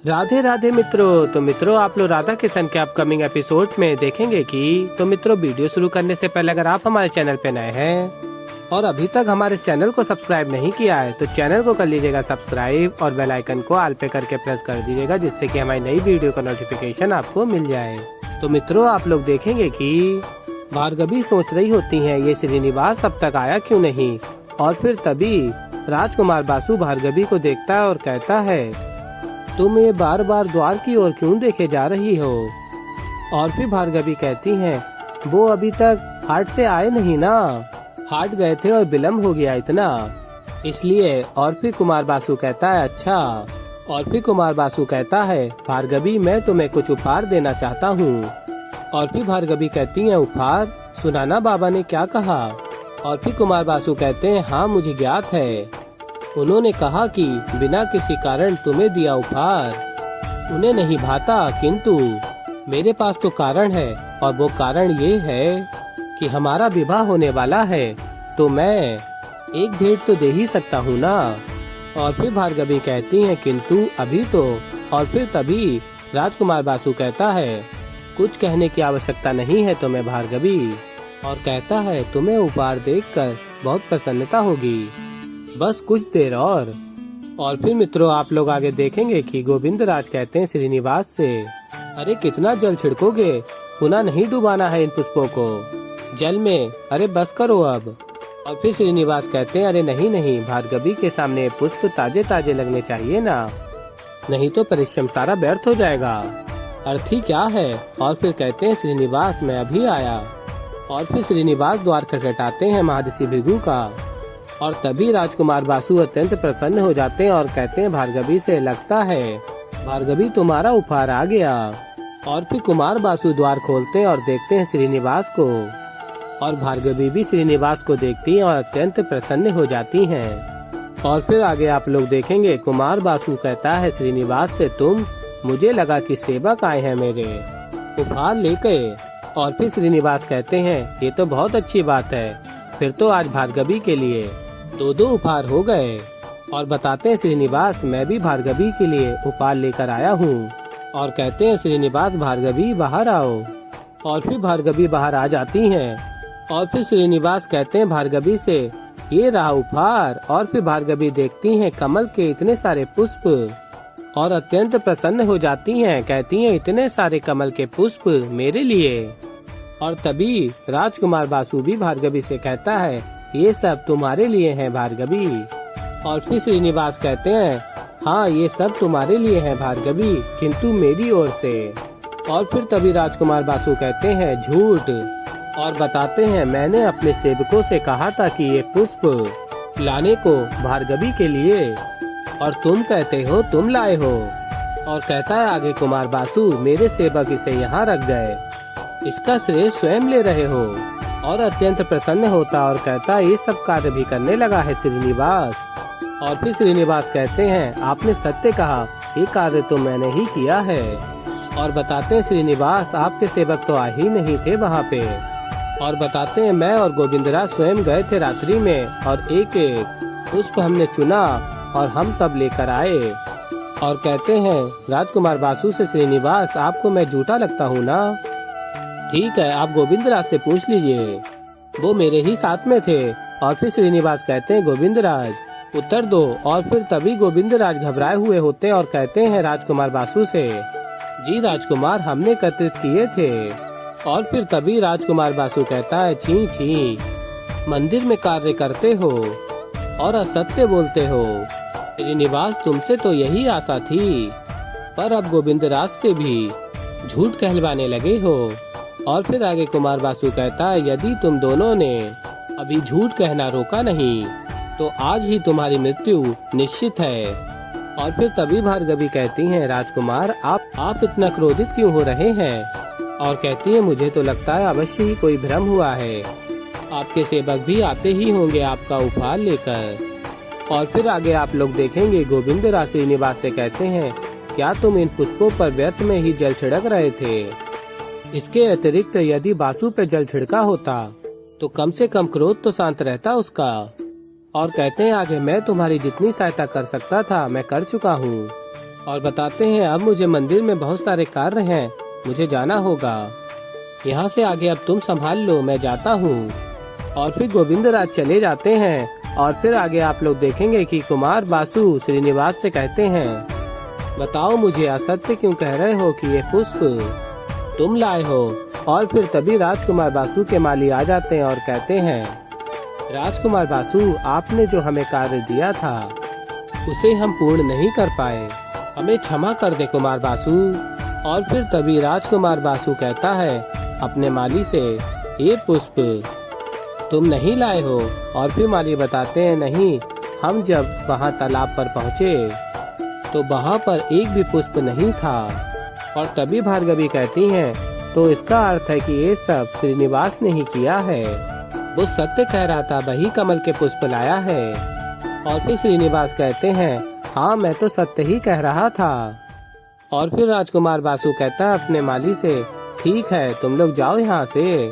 राधे राधे मित्रों। तो मित्रों, आप लोग राधा किशन के अपकमिंग एपिसोड में देखेंगे कि मित्रों, वीडियो शुरू करने से पहले अगर आप हमारे चैनल पे नए हैं और अभी तक हमारे चैनल को सब्सक्राइब नहीं किया है तो चैनल को कर लीजिएगा सब्सक्राइब और बेल आइकन को ऑल पे करके प्रेस कर दीजिएगा, जिससे कि हमारी नई वीडियो का नोटिफिकेशन आपको मिल जाए। तो मित्रों, आप लोग देखेंगे कि भार्गवी सोच रही होती है ये श्रीनिवास अब तक आया क्यों नहीं। और फिर तभी राजकुमार बासु भार्गवी को देखता है और कहता है, तुम ये बार बार द्वार की ओर क्यों देखे जा रही हो। और फिर भार्गवी कहती हैं, वो अभी तक हाट से आए नहीं ना, हाट गए थे और विलम्ब हो गया इतना, इसलिए। और फिर कुमार बासु कहता है, अच्छा। और फिर कुमार बासु कहता है, भार्गवी मैं तुम्हें कुछ उपहार देना चाहता हूँ। और फिर भार्गवी कहती है, उपहार, सुनाना बाबा ने क्या कहा। और फिर कुमार बासु कहते हैं, हाँ मुझे ज्ञात है, उन्होंने कहा कि बिना किसी कारण तुम्हें दिया उपहार उन्हें नहीं भाता, किंतु मेरे पास तो कारण है। और वो कारण ये है कि हमारा विवाह होने वाला है, तो मैं एक भेंट तो दे ही सकता हूँ ना। और फिर भार्गवी कहती हैं, किंतु अभी तो। और फिर तभी राजकुमार बासु कहता है, कुछ कहने की आवश्यकता नहीं है तुम्हें भार्गवी। और कहता है, तुम्हें उपहार देखकर बहुत प्रसन्नता होगी, बस कुछ देर और। फिर मित्रों, आप लोग आगे देखेंगे कि गोविंद राज कहते हैं श्रीनिवास से, अरे कितना जल छिड़कोगे, पुनः नहीं डुबाना है इन पुष्पों को जल में, अरे बस करो अब। और फिर श्रीनिवास कहते हैं, अरे नहीं नहीं, भार्गवी के सामने पुष्प ताजे ताजे लगने चाहिए ना, नहीं तो परिश्रम सारा व्यर्थ हो जाएगा। अर्थ ही क्या है। और फिर कहते हैं, श्रीनिवास मैं अभी आया। और फिर श्रीनिवास द्वार खटखटाते हैं महर्षि भृगु का। और तभी राजकुमार बासु अत्यंत प्रसन्न हो जाते हैं और कहते हैं भार्गवी से, लगता है भार्गवी तुम्हारा उपहार आ गया। और फिर कुमार बासु द्वार खोलते हैं और देखते हैं श्रीनिवास को। और भार्गवी भी श्रीनिवास को देखती हैं और अत्यंत प्रसन्न हो जाती हैं। और फिर आगे आप लोग देखेंगे, कुमार बासु कहता है श्रीनिवास से, तुम, मुझे लगा कि सेवक आए हैं मेरे उपहार लेके। और फिर श्रीनिवास कहते हैं, ये तो बहुत अच्छी बात है, फिर तो आज भार्गवी के लिए दो उपहार हो गए। और बताते हैं श्रीनिवास, मैं भी भार्गवी के लिए उपहार लेकर आया हूँ। और कहते हैं श्रीनिवास, भार्गवी बाहर आओ। और फिर भार्गवी बाहर आ जाती हैं। और फिर श्रीनिवास कहते हैं भार्गवी से, ये रहा उपहार। और फिर भार्गवी देखती हैं कमल के इतने सारे पुष्प और अत्यंत प्रसन्न हो जाती हैं, कहती हैं, इतने सारे कमल के पुष्प मेरे लिए। और तभी राजकुमार बासु भी भार्गवी से कहता है, ये सब तुम्हारे लिए हैं भार्गवी। और फिर श्रीनिवास कहते हैं, हाँ ये सब तुम्हारे लिए हैं भार्गवी, किंतु मेरी ओर से। और फिर तभी राजकुमार बासु कहते हैं, झूठ। और बताते हैं, मैंने अपने सेवकों से कहा था कि ये पुष्प लाने को भार्गवी के लिए, और तुम कहते हो तुम लाए हो। और कहता है आगे कुमार बासु, मेरे सेवक इसे यहाँ रख गए, इसका श्रेय स्वयं ले रहे हो। और अत्यंत प्रसन्न होता और कहता है, ये सब कार्य भी करने लगा है श्रीनिवास। और फिर श्रीनिवास कहते हैं, आपने सत्य कहा, ये कार्य तो मैंने ही किया है। और बताते हैं श्रीनिवास, आपके सेवक तो आ ही नहीं थे वहाँ पे। और बताते हैं, मैं और गोविंदराज स्वयं गए थे रात्रि में और एक एक पुष्प हमने चुना और हम तब लेकर आए। और कहते हैं राजकुमार बासु से, श्रीनिवास आपको मैं झूठा लगता हूँ ना। ठीक है, आप गोविंदराज से पूछ लीजिए, वो मेरे ही साथ में थे। और फिर श्रीनिवास कहते हैं, गोविंदराज उत्तर दो। और फिर तभी गोविंदराज घबराए हुए होते हैं और कहते हैं राजकुमार बासु से, जी राजकुमार, हमने एकत्रित किए थे। और फिर तभी राजकुमार बासु कहता है, छी छी, मंदिर में कार्य करते हो और असत्य बोलते हो। श्रीनिवास, तुमसे तो यही आशा थी, पर अब गोविंदराज से भी झूठ कहलवाने लगे हो। और फिर आगे कुमार बासु कहता है, यदि तुम दोनों ने अभी झूठ कहना रोका नहीं तो आज ही तुम्हारी मृत्यु निश्चित है। और फिर तभी भार्गवी कहती हैं, राजकुमार आप इतना क्रोधित क्यों हो रहे हैं। और कहती है, मुझे तो लगता है अवश्य ही कोई भ्रम हुआ है, आपके सेवक भी आते ही होंगे आपका उपहार लेकर। और फिर आगे आप लोग देखेंगे, गोविंदराज श्रीनिवास से कहते हैं, क्या तुम इन पुष्पों पर व्यर्थ में ही जल छिड़क रहे थे। इसके अतिरिक्त यदि बासु पे जल छिड़का होता तो कम से कम क्रोध तो शांत रहता उसका। और कहते हैं आगे, मैं तुम्हारी जितनी सहायता कर सकता था मैं कर चुका हूँ। और बताते हैं अब मुझे मंदिर में बहुत सारे कार्य हैं, मुझे जाना होगा। यहाँ से आगे अब तुम संभाल लो, मैं जाता हूँ। और फिर गोविंदराज चले जाते हैं। और फिर आगे आप लोग देखेंगे कि कुमार बासु श्रीनिवास से कहते हैं, बताओ मुझे असत्य क्यों कह रहे हो कि ये पुष्प तुम लाए हो। और फिर तभी राजकुमार बासु के माली आ जाते हैं और कहते हैं, राजकुमार बासु, आपने जो हमें कार्य दिया था उसे हम पूर्ण नहीं कर पाए, हमें क्षमा कर दे कुमार बासु। और फिर तभी राजकुमार बासु कहता है अपने माली से, ये पुष्प तुम नहीं लाए हो। और फिर माली बताते हैं, नहीं, हम जब वहाँ तालाब पर पहुँचे तो वहाँ पर एक भी पुष्प नहीं था। और तभी भार्गवी कहती हैं, तो इसका अर्थ है कि ये सब श्रीनिवास ने ही किया है, वो सत्य कह रहा था, वही कमल के पुष्प लाया है। और फिर श्रीनिवास कहते हैं, हाँ मैं तो सत्य ही कह रहा था। और फिर राजकुमार बासु कहता है अपने माली से, ठीक है तुम लोग जाओ यहाँ से।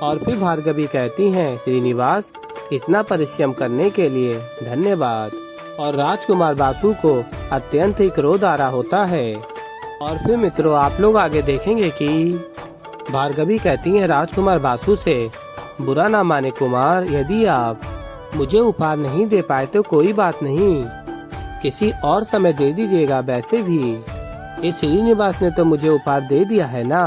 और फिर भार्गवी कहती हैं, श्रीनिवास इतना परिश्रम करने के लिए धन्यवाद। और राजकुमार बासु को अत्यंत ही क्रोध आ रहा होता है। और फिर मित्रों आप लोग आगे देखेंगे कि भार्गवी कहती हैं राजकुमार बासु से, बुरा ना माने कुमार, यदि आप मुझे उपहार नहीं दे पाए तो कोई बात नहीं, किसी और समय दे दीजिएगा। वैसे भी ये श्रीनिवास ने तो मुझे उपहार दे दिया है ना।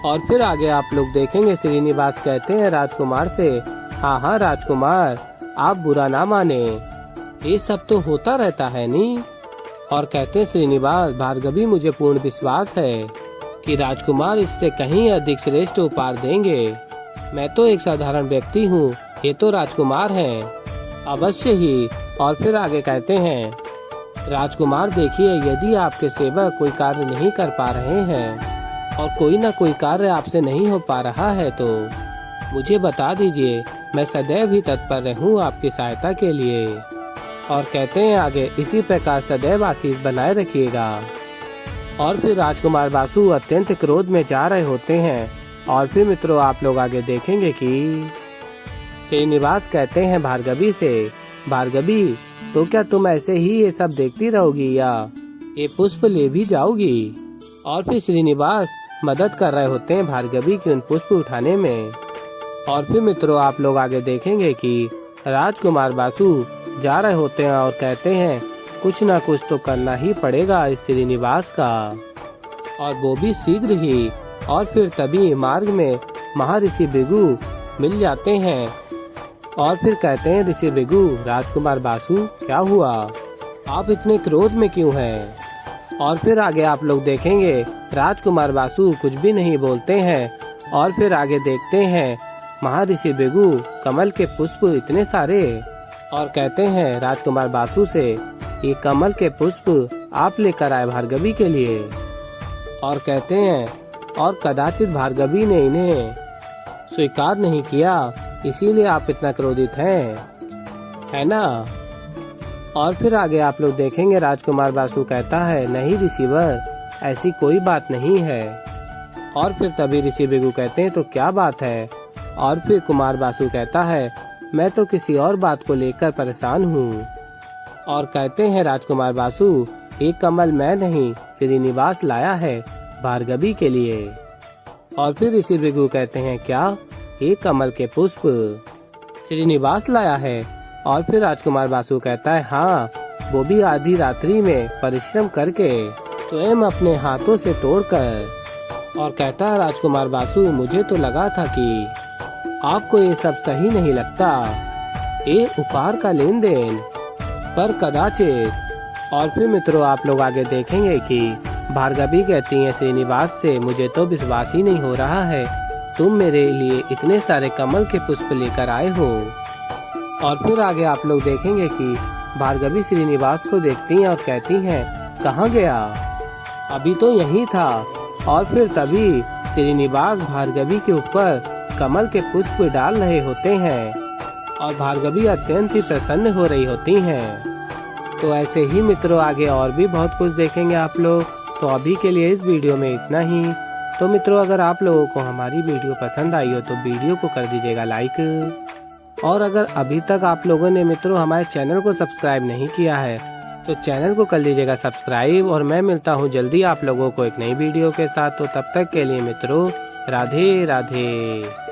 और फिर आगे आप लोग देखेंगे श्रीनिवास कहते हैं राजकुमार से, हाँ हाँ राजकुमार, आप बुरा ना माने, ये सब तो होता रहता है नी। और कहते हैं श्रीनिवास, भार्गवी मुझे पूर्ण विश्वास है कि राजकुमार इससे कहीं अधिक श्रेष्ठ उपहार देंगे। मैं तो एक साधारण व्यक्ति हूँ, ये तो राजकुमार हैं, अवश्य ही। और फिर आगे कहते हैं, राजकुमार देखिए, यदि आपके सेवक कोई कार्य नहीं कर पा रहे हैं और कोई ना कोई कार्य आपसे नहीं हो पा रहा है तो मुझे बता दीजिए, मैं सदैव ही तत्पर रहूँ आपकी सहायता के लिए। और कहते हैं आगे, इसी प्रकार सदैव आशीष बनाए रखिएगा। और फिर राजकुमार बासु अत्यंत क्रोध में जा रहे होते हैं। और फिर मित्रों आप लोग आगे देखेंगे कि श्रीनिवास कहते हैं भार्गवी से, भार्गवी तो क्या तुम ऐसे ही ये सब देखती रहोगी या ये पुष्प ले भी जाओगी। और फिर श्रीनिवास मदद कर रहे होते हैं भार्गवी की उन पुष्प उठाने में। और फिर मित्रों आप लोग आगे देखेंगे कि राजकुमार बासु जा रहे होते हैं और कहते हैं, कुछ ना कुछ तो करना ही पड़ेगा इस श्रीनिवास का, और वो भी शीघ्र ही। और फिर तभी मार्ग में महर्षि भृगु मिल जाते हैं। और फिर कहते हैं, ऋषि भृगु, राजकुमार बासु क्या हुआ, आप इतने क्रोध में क्यों हैं। और फिर आगे आप लोग देखेंगे राजकुमार बासु कुछ भी नहीं बोलते हैं। और फिर आगे देखते हैं महर्षि भृगु कमल के पुष्प इतने सारे, और कहते हैं राजकुमार बासु से, ये कमल के पुष्प आप लेकर आए भार्गवी के लिए। और कहते हैं, और कदाचित भार्गवी ने इन्हें स्वीकार नहीं किया, इसीलिए आप इतना क्रोधित हैं, है ना। और फिर आगे आप लोग देखेंगे राजकुमार बासु कहता है, नहीं ऋषिवर, ऐसी कोई बात नहीं है। और फिर तभी ऋषि भृगु कहते हैं, तो क्या बात है। और फिर कुमार बासु कहता है, मैं तो किसी और बात को लेकर परेशान हूँ। और कहते हैं राजकुमार बासु, एक कमल मैं नहीं श्रीनिवास लाया है भार्गवी के लिए। और फिर ऋषि भृगु कहते हैं, क्या एक कमल के पुष्प श्रीनिवास लाया है। और फिर राजकुमार बासु कहता है, हाँ, वो भी आधी रात्रि में परिश्रम करके स्वयं अपने हाथों से तोड़कर। और कहता है राजकुमार बासु, मुझे तो लगा था कि आपको ये सब सही नहीं लगता, ये उपहार का लेन देन, पर कदाचित। और फिर मित्रों आप लोग आगे देखेंगे कि भार्गवी कहती है श्रीनिवास से, मुझे तो विश्वास ही नहीं हो रहा है, तुम मेरे लिए इतने सारे कमल के पुष्प लेकर आए हो। और फिर आगे आप लोग देखेंगे कि भार्गवी श्रीनिवास को देखती हैं और कहती हैं, कहाँ गया, अभी तो यहीं था। और फिर तभी श्रीनिवास भार्गवी के ऊपर कमल के पुष्प डाल रहे होते हैं और भार्गवी अत्यंत ही प्रसन्न हो रही होती हैं। तो ऐसे ही मित्रों आगे और भी बहुत कुछ देखेंगे आप लोग। तो अभी के लिए इस वीडियो में इतना ही। तो मित्रों अगर आप लोगों को हमारी वीडियो पसंद आई हो तो वीडियो को कर दीजिएगा लाइक। और अगर अभी तक आप लोगों ने मित्रों हमारे चैनल को सब्सक्राइब नहीं किया है तो चैनल को कर लीजिएगा सब्सक्राइब और मैं मिलता हूँ जल्दी आप लोगों को एक नई वीडियो के साथ। तो तब तक के लिए मित्रों राधे राधे।